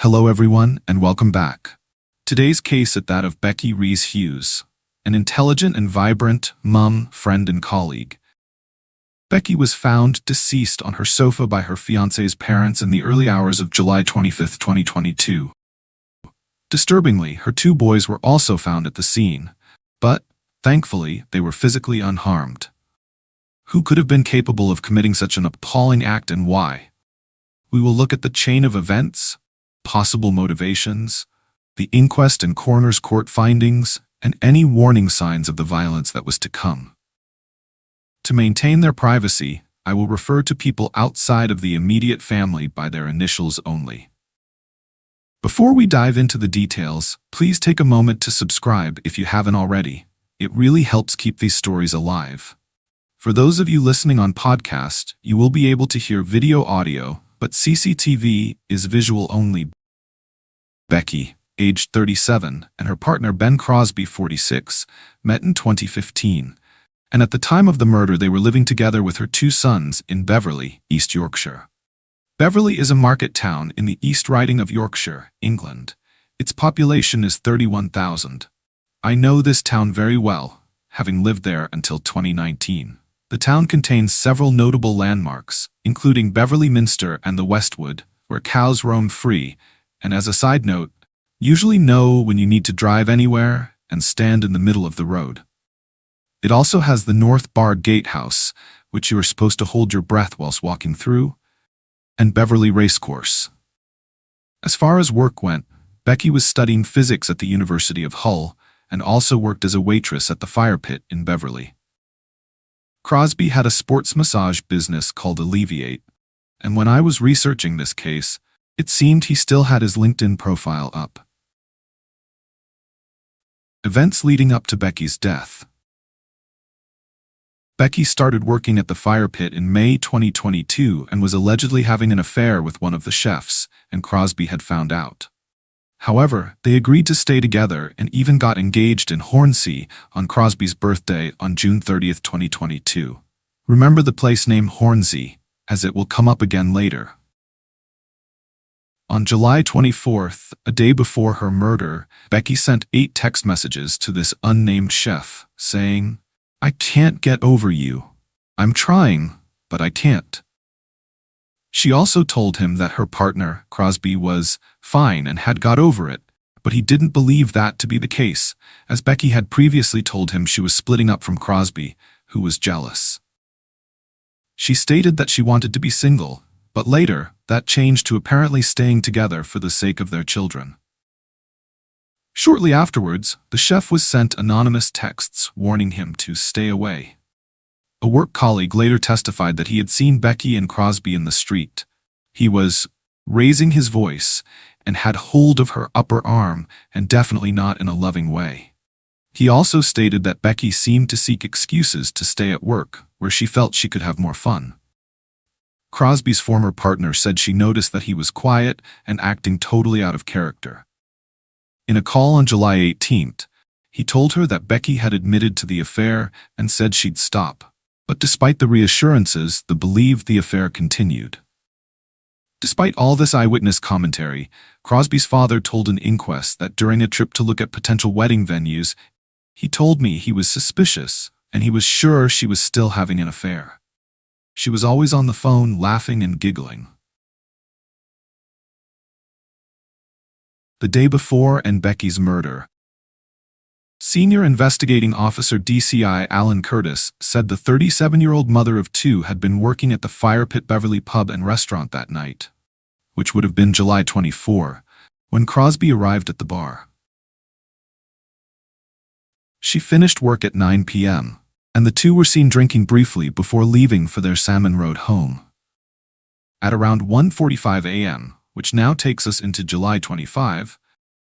Hello everyone, and welcome back. Today's case is that of Becci Rhys-Hughes, an intelligent and vibrant mom, friend, and colleague. Becci was found deceased on her sofa by her fiancé's parents in the early hours of July 25, 2022. Disturbingly, her two boys were also found at the scene, but, thankfully, they were physically unharmed. Who could have been capable of committing such an appalling act and why? We will look at the chain of events, possible motivations, the inquest and coroner's court findings, and any warning signs of the violence that was to come. To maintain their privacy, I will refer to people outside of the immediate family by their initials only. Before we dive into the details, please take a moment to subscribe if you haven't already. It really helps keep these stories alive. For those of you listening on podcast, you will be able to hear video audio, but CCTV is visual only. Becci, aged 37, and her partner Ben Crosby, 46, met in 2015, and at the time of the murder they were living together with her two sons in Beverley, East Yorkshire. Beverley is a market town in the East Riding of Yorkshire, England. Its population is 31,000. I know this town very well, having lived there until 2019. The town contains several notable landmarks, including Beverley Minster and the Westwood, where cows roam free, and as a side note, usually know when you need to drive anywhere and stand in the middle of the road. It also has the North Barred Gatehouse, which you are supposed to hold your breath whilst walking through, and Beverley Racecourse. As far as work went, Becci was studying physics at the University of Hull and also worked as a waitress at the Fire Pit in Beverley. Crosby had a sports massage business called Alleviate, and when I was researching this case, it seemed he still had his LinkedIn profile up. Events leading up to Becci's death. Becci started working at the Fire Pit in May 2022 and was allegedly having an affair with one of the chefs, and Crosby had found out. However, they agreed to stay together and even got engaged in Hornsey on Crosby's birthday on June 30, 2022. Remember the place name Hornsey, as it will come up again later. On July 24th, a day before her murder, Becci sent 8 text messages to this unnamed chef, saying, "I can't get over you. I'm trying, but I can't." She also told him that her partner, Crosby, was fine and had got over it, but he didn't believe that to be the case, as Becci had previously told him she was splitting up from Crosby, who was jealous. She stated that she wanted to be single, but later, that changed to apparently staying together for the sake of their children. Shortly afterwards, the chef was sent anonymous texts warning him to stay away. A work colleague later testified that he had seen Becci and Crosby in the street. He was raising his voice and had hold of her upper arm, and definitely not in a loving way. He also stated that Becci seemed to seek excuses to stay at work, where she felt she could have more fun. Crosby's former partner said she noticed that he was quiet and acting totally out of character. In a call on July 18th, he told her that Becci had admitted to the affair and said she'd stop, but despite the reassurances, believed the affair continued. Despite all this eyewitness commentary, Crosby's father told an inquest that during a trip to look at potential wedding venues, he told me he was suspicious and he was sure she was still having an affair. She was always on the phone laughing and giggling. The day before and Becci's murder. Senior Investigating Officer DCI Alan Curtis said the 37-year-old mother of 2 had been working at the Fire Pit Beverley pub and restaurant that night, which would have been July 24, when Crosby arrived at the bar. She finished work at 9 p.m., and the two were seen drinking briefly before leaving for their Salmon Road home. At around 1:45 a.m., which now takes us into July 25,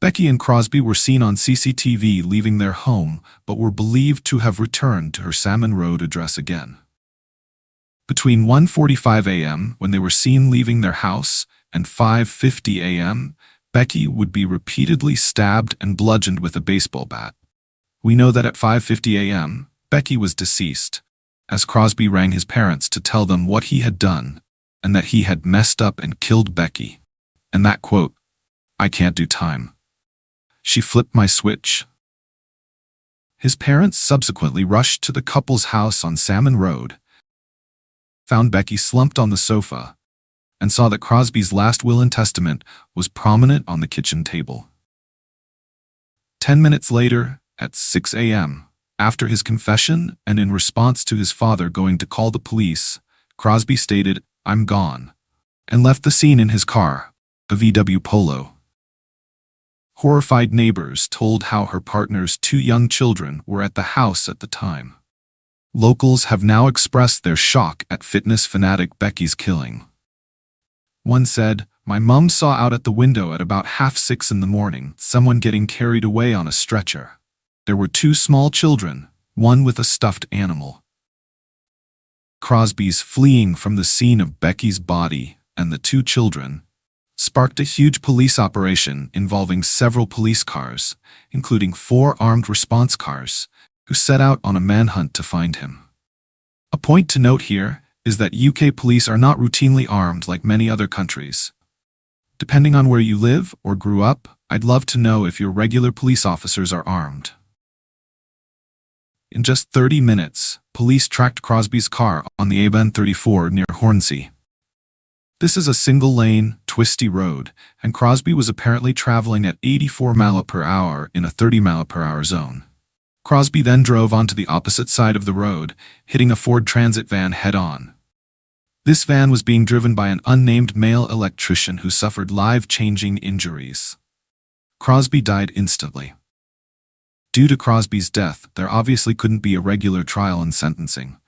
Becci and Crosby were seen on CCTV leaving their home, but were believed to have returned to her Salmon Road address again. Between 1:45 a.m., when they were seen leaving their house, and 5:50 a.m., Becci would be repeatedly stabbed and bludgeoned with a baseball bat. We know that at 5:50 a.m., Becci was deceased, as Crosby rang his parents to tell them what he had done, and that he had messed up and killed Becci. And that quote, I can't do time. She flipped my switch. His parents subsequently rushed to the couple's house on Salmon Road, found Becci slumped on the sofa, and saw that Crosby's last will and testament was prominent on the kitchen table. 10 minutes later, at 6 a.m., after his confession and in response to his father going to call the police, Crosby stated, "I'm gone," and left the scene in his car, a VW Polo. Horrified neighbors told how her partner's 2 young children were at the house at the time. Locals have now expressed their shock at fitness fanatic Becci's killing. One said, "My mum saw out at the window at about 6:30 in the morning someone getting carried away on a stretcher. There were 2 small children, one with a stuffed animal." Crosby's fleeing from the scene of Becci's body and the 2 children sparked a huge police operation involving several police cars, including 4 armed response cars, who set out on a manhunt to find him. A point to note here is that UK police are not routinely armed like many other countries. Depending on where you live or grew up, I'd love to know if your regular police officers are armed. In just 30 minutes, police tracked Crosby's car on the A34 near Hornsey. This is a single-lane, twisty road, and Crosby was apparently traveling at 84 mph in a 30 mph zone. Crosby then drove onto the opposite side of the road, hitting a Ford Transit van head-on. This van was being driven by an unnamed male electrician who suffered life-changing injuries. Crosby died instantly. Due to Crosby's death, there obviously couldn't be a regular trial and sentencing,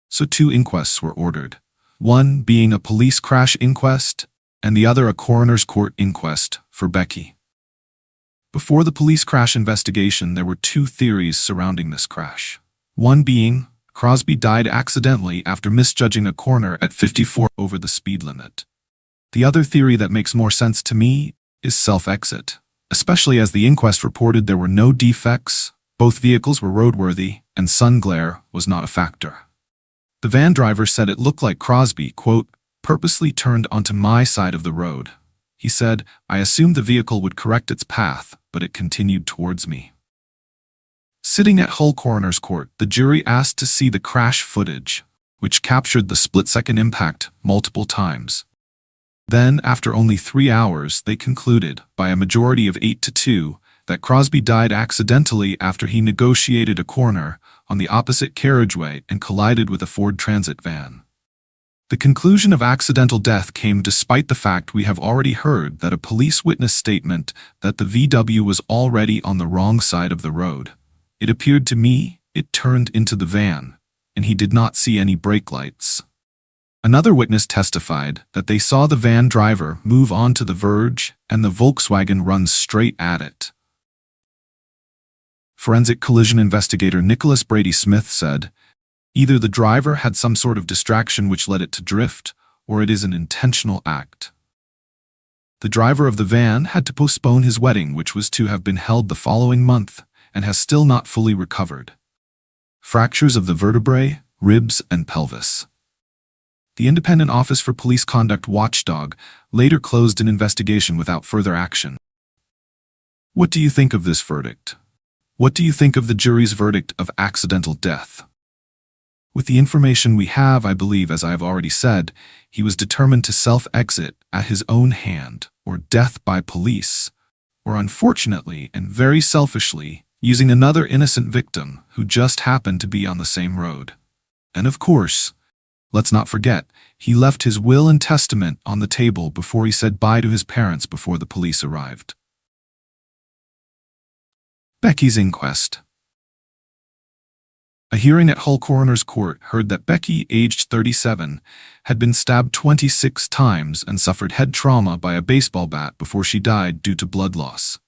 so 2 inquests were ordered, one being a police crash inquest and the other a coroner's court inquest for Becci. Before the police crash investigation, there were 2 theories surrounding this crash. One being, Crosby died accidentally after misjudging a corner at 54 over the speed limit. The other theory that makes more sense to me is self-exit, especially as the inquest reported there were no defects, both vehicles were roadworthy, and sun glare was not a factor. The van driver said it looked like Crosby, quote, "purposely turned onto my side of the road." He said, "I assumed the vehicle would correct its path, but it continued towards me." Sitting at Hull Coroner's Court, the jury asked to see the crash footage, which captured the split-second impact multiple times. Then, after only 3 hours, they concluded, by a majority of 8-2, that Crosby died accidentally after he negotiated a corner on the opposite carriageway and collided with a Ford Transit van. The conclusion of accidental death came despite the fact we have already heard that a police witness statement that the VW was already on the wrong side of the road. It appeared to me it turned into the van, and he did not see any brake lights. Another witness testified that they saw the van driver move onto the verge and the Volkswagen run straight at it. Forensic collision investigator Nicholas Brady Smith said, "Either the driver had some sort of distraction which led it to drift, or it is an intentional act." The driver of the van had to postpone his wedding, which was to have been held the following month, and has still not fully recovered. Fractures of the vertebrae, ribs, and pelvis. The Independent Office for Police Conduct watchdog later closed an investigation without further action. What do you think of this verdict? What do you think of the jury's verdict of accidental death? With the information we have, I believe, as I have already said, he was determined to self-exit at his own hand, or death by police, or unfortunately and very selfishly, using another innocent victim who just happened to be on the same road. And of course, let's not forget, he left his will and testament on the table before he said bye to his parents before the police arrived. Becci's inquest. A hearing at Hull Coroner's Court heard that Becci, aged 37, had been stabbed 26 times and suffered head trauma by a baseball bat before she died due to blood loss.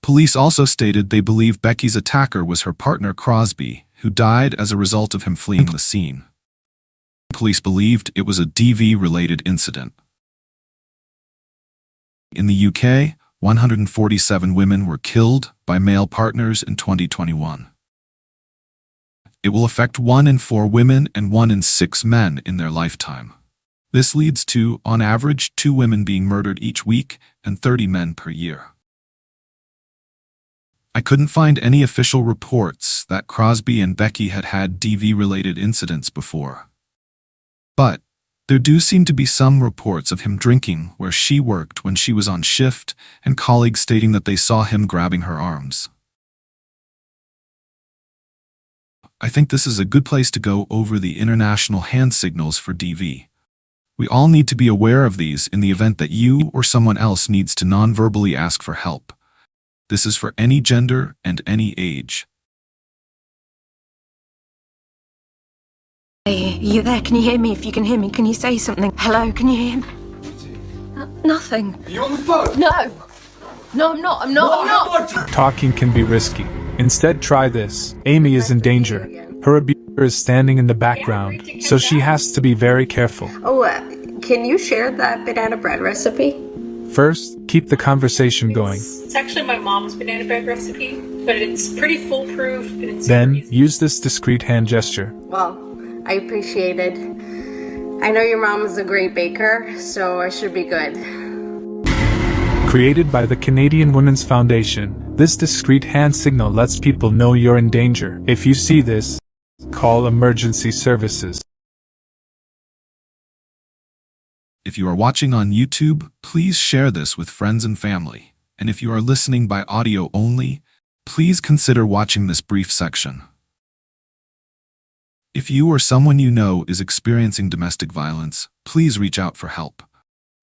Police also stated they believe Becci's attacker was her partner Crosby, who died as a result of him fleeing the scene. Police believed it was a DV-related incident. In the UK, 147 women were killed by male partners in 2021. It will affect 1 in 4 women and 1 in 6 men in their lifetime. This leads to, on average, 2 women being murdered each week and 30 men per year. I couldn't find any official reports that Crosby and Becci had had DV-related incidents before. But there do seem to be some reports of him drinking where she worked when she was on shift, and colleagues stating that they saw him grabbing her arms. I think this is a good place to go over the international hand signals for DV. We all need to be aware of these in the event that you or someone else needs to non-verbally ask for help. This is for any gender and any age. Hey, you there? Can you hear me? If you can hear me, can you say something? Hello, can you hear me? Nothing. Are you on the phone? No. No, I'm not. I'm not. Talking can be risky. Instead, try this. Amy is in danger. Her abuser is standing in the background, so she has to be very careful. Oh, can you share that banana bread recipe? First, keep the conversation going. It's actually my mom's banana bread recipe, but it's pretty foolproof. And it's Then, easy. use this discreet hand gesture. Well, I appreciate it. I know your mom is a great baker, so I should be good. Created by the Canadian Women's Foundation, this discreet hand signal lets people know you're in danger. If you see this, call emergency services. If you are watching on YouTube, please share this with friends and family. And if you are listening by audio only, please consider watching this brief section. If you or someone you know is experiencing domestic violence, please reach out for help.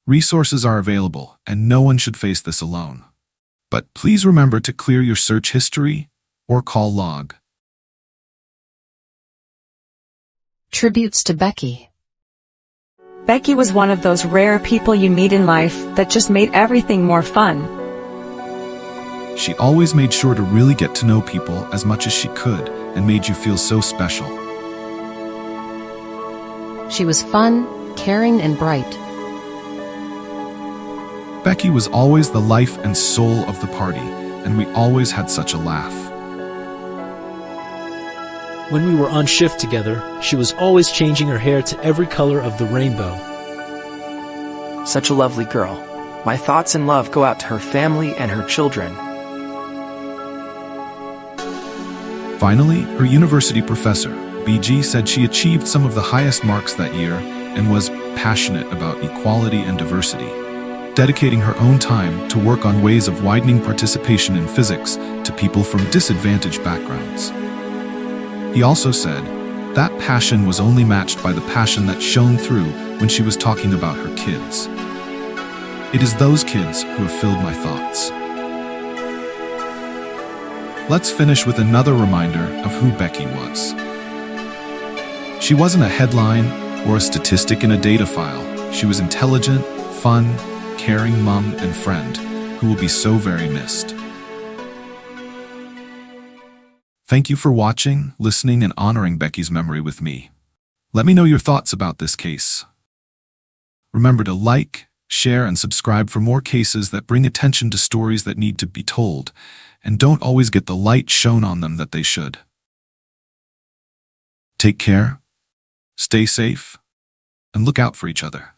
Resources are available, and no one should face this alone. But please remember to clear your search history or call log. Tributes to Becci. Becci was one of those rare people you meet in life that just made everything more fun. She always made sure to really get to know people as much as she could and made you feel so special. She was fun, caring, and bright. Becci was always the life and soul of the party, and we always had such a laugh. When we were on shift together, she was always changing her hair to every color of the rainbow. Such a lovely girl. My thoughts and love go out to her family and her children. Finally, her university professor, BG, said she achieved some of the highest marks that year and was passionate about equality and diversity, dedicating her own time to work on ways of widening participation in physics to people from disadvantaged backgrounds. He also said that passion was only matched by the passion that shone through when she was talking about her kids. It is those kids who have filled my thoughts. Let's finish with another reminder of who Becci was. She wasn't a headline or a statistic in a data file. She was intelligent, fun, caring mom and friend who will be so very missed. Thank you for watching, listening, and honoring Becci's memory with me. Let me know your thoughts about this case. Remember to like, share, and subscribe for more cases that bring attention to stories that need to be told and don't always get the light shown on them that they should. Take care, stay safe, and look out for each other.